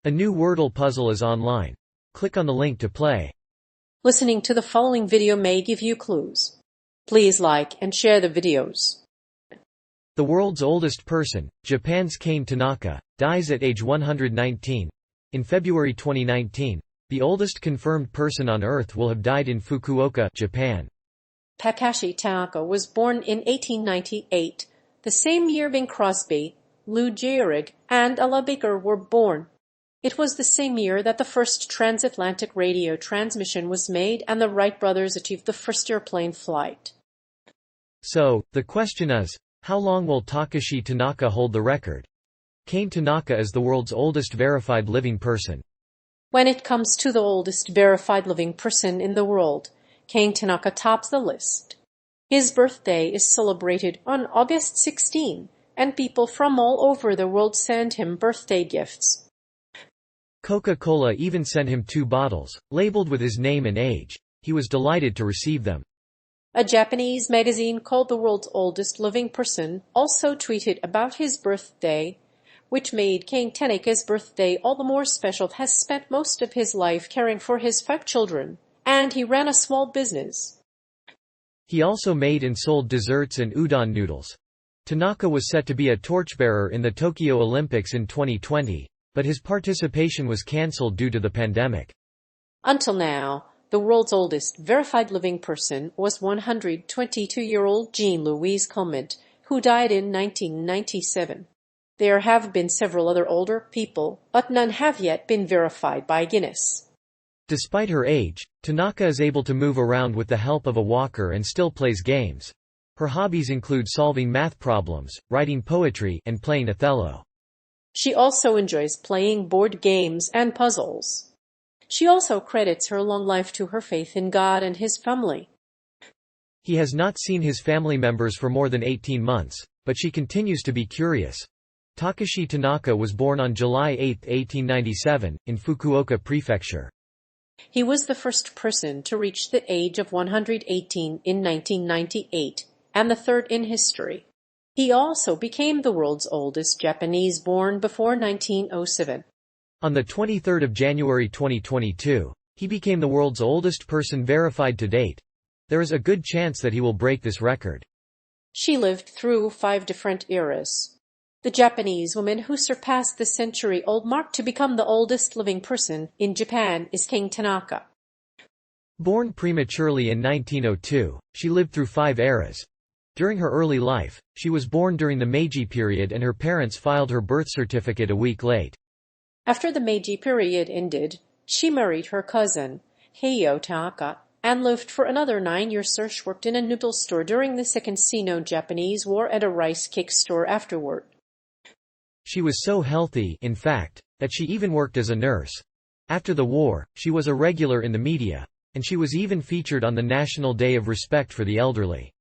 A new Wordle puzzle is online. Click on the link to play. Listening to the following video may give you clues. Please like and share the videos. The world's oldest person, Japan's Kane Tanaka, dies at age 119. In February 2019, the oldest confirmed person on Earth will have died in Fukuoka, Japan. Kane Tanaka was born in 1898, the same year Bing Crosby, Lou Gehrig, and Ella Baker were born. It was the same year that the first transatlantic radio transmission was made and the Wright brothers achieved the first airplane flight. So, the question is, how long will Takashi Tanaka hold the record? Kane Tanaka is the world's oldest verified living person. When it comes to the oldest verified living person in the world, Kane Tanaka tops the list. His birthday is celebrated on August 16, and people from all over the world send him birthday gifts. Coca-Cola even sent him 2 bottles, labeled with his name and age. He was delighted to receive them. A Japanese magazine called The World's Oldest Living Person also tweeted about his birthday, which made Kane Tanaka's birthday all the more special. Has spent most of his life caring for his 5 children, and he ran a small business. He also made and sold desserts and udon noodles. Tanaka was set to be a torchbearer in the Tokyo Olympics in 2020, but his participation was cancelled due to the pandemic. Until now, the world's oldest verified living person was 122-year-old Jean-Louise Clement, who died in 1997. There have been several other older people, but none have yet been verified by Guinness. Despite her age, Tanaka is able to move around with the help of a walker and still plays games. Her hobbies include solving math problems, writing poetry, and playing Othello. She also enjoys playing board games and puzzles. She also credits her long life to her faith in God and his family. He has not seen his family members for more than 18 months, but she continues to be curious. Takashi Tanaka was born on July 8, 1897, in Fukuoka Prefecture. He was the first person to reach the age of 118 in 1998, and the third in history. He also became the world's oldest Japanese born before 1907. On the 23rd of January 2022, he became the world's oldest person verified to date. There is a good chance that he will break this record. She lived through 5 different eras. The Japanese woman who surpassed the century-old mark to become the oldest living person in Japan is Kane Tanaka. Born prematurely in 1902, she lived through 5 eras. During her early life, she was born during the Meiji period and her parents filed her birth certificate a week late. After the Meiji period ended, she married her cousin, Heiyo Tanaka, and lived for another 9 years. She worked in a noodle store during the Second Sino-Japanese War and a rice cake store afterward. She was so healthy, in fact, that she even worked as a nurse. After the war, she was a regular in the media, and she was even featured on the National Day of Respect for the Elderly.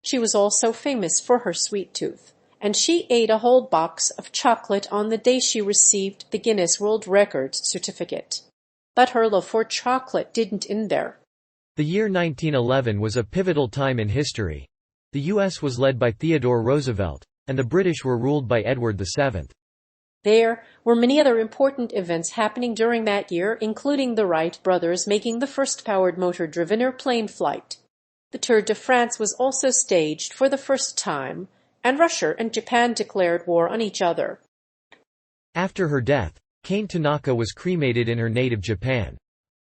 She was also famous for her sweet tooth, and she ate a whole box of chocolate on the day she received the Guinness World Records certificate. But her love for chocolate didn't end there. The year 1911 was a pivotal time in history. The U.S. was led by Theodore Roosevelt, and the British were ruled by Edward VII. There were many other important events happening during that year, including the Wright brothers making the first powered motor-driven airplane flight. The Tour de France was also staged for the first time, and Russia and Japan declared war on each other. After her death, Kane Tanaka was cremated in her native Japan.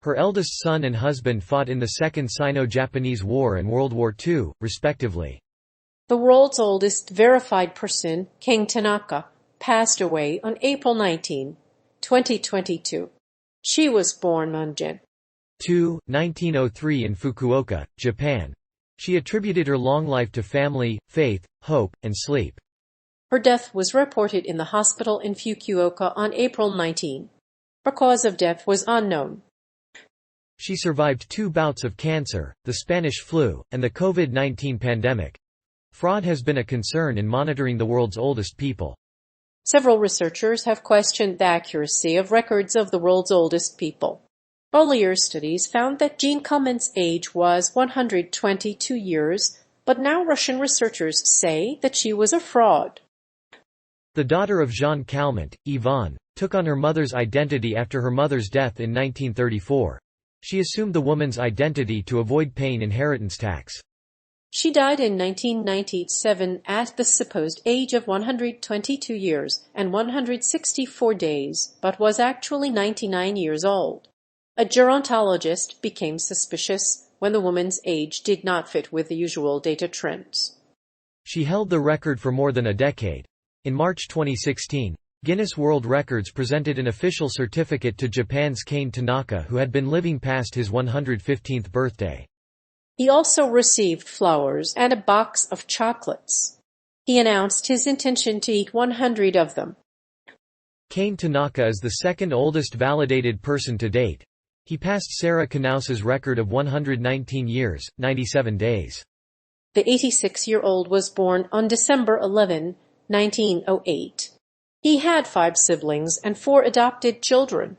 Her eldest son and husband fought in the Second Sino-Japanese War and World War II, respectively. The world's oldest verified person, Kane Tanaka, passed away on April 19, 2022. She was born on Jan. 2, 1903 in Fukuoka, Japan. She attributed her long life to family, faith, hope, and sleep. Her death was reported in the hospital in Fukuoka on April 19. Her cause of death was unknown. She survived 2 bouts of cancer, the Spanish flu, and the COVID-19 pandemic. Fraud has been a concern in monitoring the world's oldest people. Several researchers have questioned the accuracy of records of the world's oldest people. Earlier studies found that Jean Clement's age was 122 years, but now Russian researchers say that she was a fraud. The daughter of Jean Calment, Yvonne, took on her mother's identity after her mother's death in 1934. She assumed the woman's identity to avoid paying inheritance tax. She died in 1997 at the supposed age of 122 years and 164 days, but was actually 99 years old. A gerontologist became suspicious when the woman's age did not fit with the usual data trends. She held the record for more than a decade. In March 2016, Guinness World Records presented an official certificate to Japan's Kane Tanaka, who had been living past his 115th birthday. He also received flowers and a box of chocolates. He announced his intention to eat 100 of them. Kane Tanaka is the second oldest validated person to date. He passed Sarah Knauss's record of 119 years, 97 days. The 86-year-old was born on December 11, 1908. He had 5 siblings and 4 adopted children.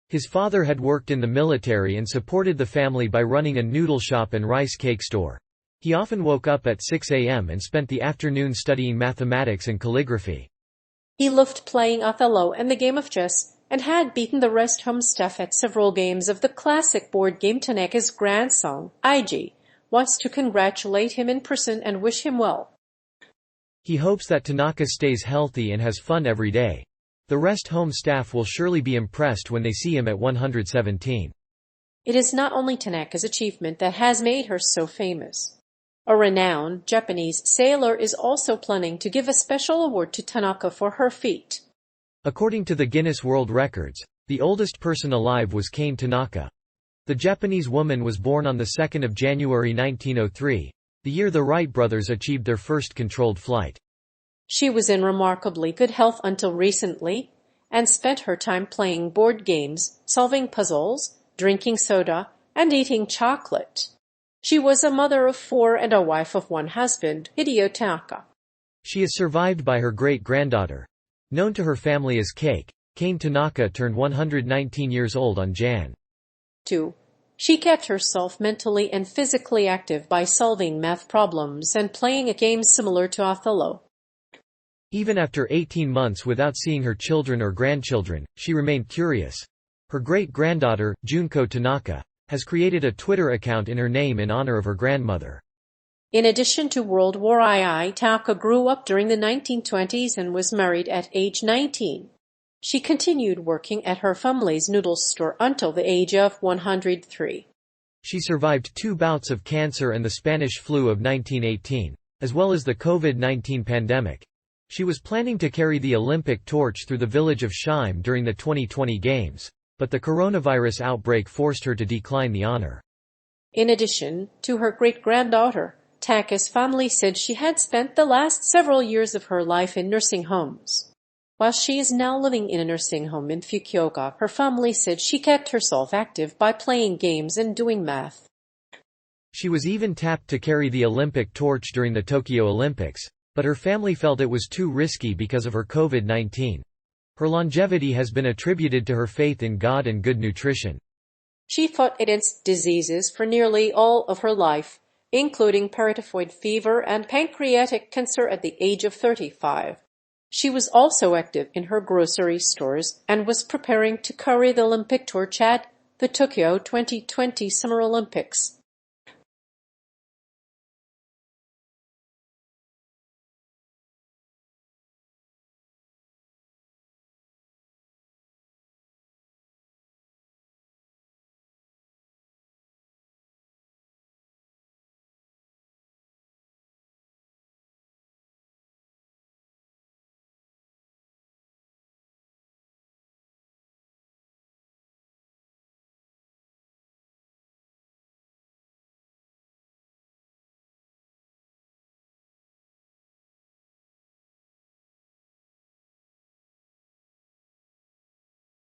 His father had worked in the military and supported the family by running a noodle shop and rice cake store. He often woke up at 6 a.m. and spent the afternoon studying mathematics and calligraphy. He loved playing Othello and the game of chess, and had beaten the rest home staff at several games of the classic board game. Tanaka's grandson, Ig, wants to congratulate him in person and wish him well. He hopes that Tanaka stays healthy and has fun every day. The rest home staff will surely be impressed when they see him at 117. It is not only Tanaka's achievement that has made her so famous. A renowned Japanese sailor is also planning to give a special award to Tanaka for her feat. According to the Guinness World Records, the oldest person alive was Kane Tanaka. The Japanese woman was born on 2 January 1903, the year the Wright brothers achieved their first controlled flight. She was in remarkably good health until recently, and spent her time playing board games, solving puzzles, drinking soda, and eating chocolate. She was a mother of 4 and a wife of 1 husband, Hideo Tanaka. She is survived by her great-granddaughter. Known to her family as Cake, Kane Tanaka turned 119 years old on Jan. 2. She kept herself mentally and physically active by solving math problems and playing a game similar to Othello. Even after 18 months without seeing her children or grandchildren, she remained curious. Her great-granddaughter, Junko Tanaka, has created a Twitter account in her name in honor of her grandmother. In addition to World War II, Tanaka grew up during the 1920s and was married at age 19. She continued working at her family's noodle store until the age of 103. She survived 2 bouts of cancer and the Spanish flu of 1918, as well as the COVID-19 pandemic. She was planning to carry the Olympic torch through the village of Shime during the 2020 Games, but the coronavirus outbreak forced her to decline the honor. In addition to her great-granddaughter, Tanaka's family said she had spent the last several years of her life in nursing homes. While she is now living in a nursing home in Fukuoka, her family said she kept herself active by playing games and doing math. She was even tapped to carry the Olympic torch during the Tokyo Olympics, but her family felt it was too risky because of her COVID-19. Her longevity has been attributed to her faith in God and good nutrition. She fought against diseases for nearly all of her life, including paratyphoid fever and pancreatic cancer at the age of 35. She was also active in her grocery stores and was preparing to carry the Olympic torch at the Tokyo 2020 Summer Olympics.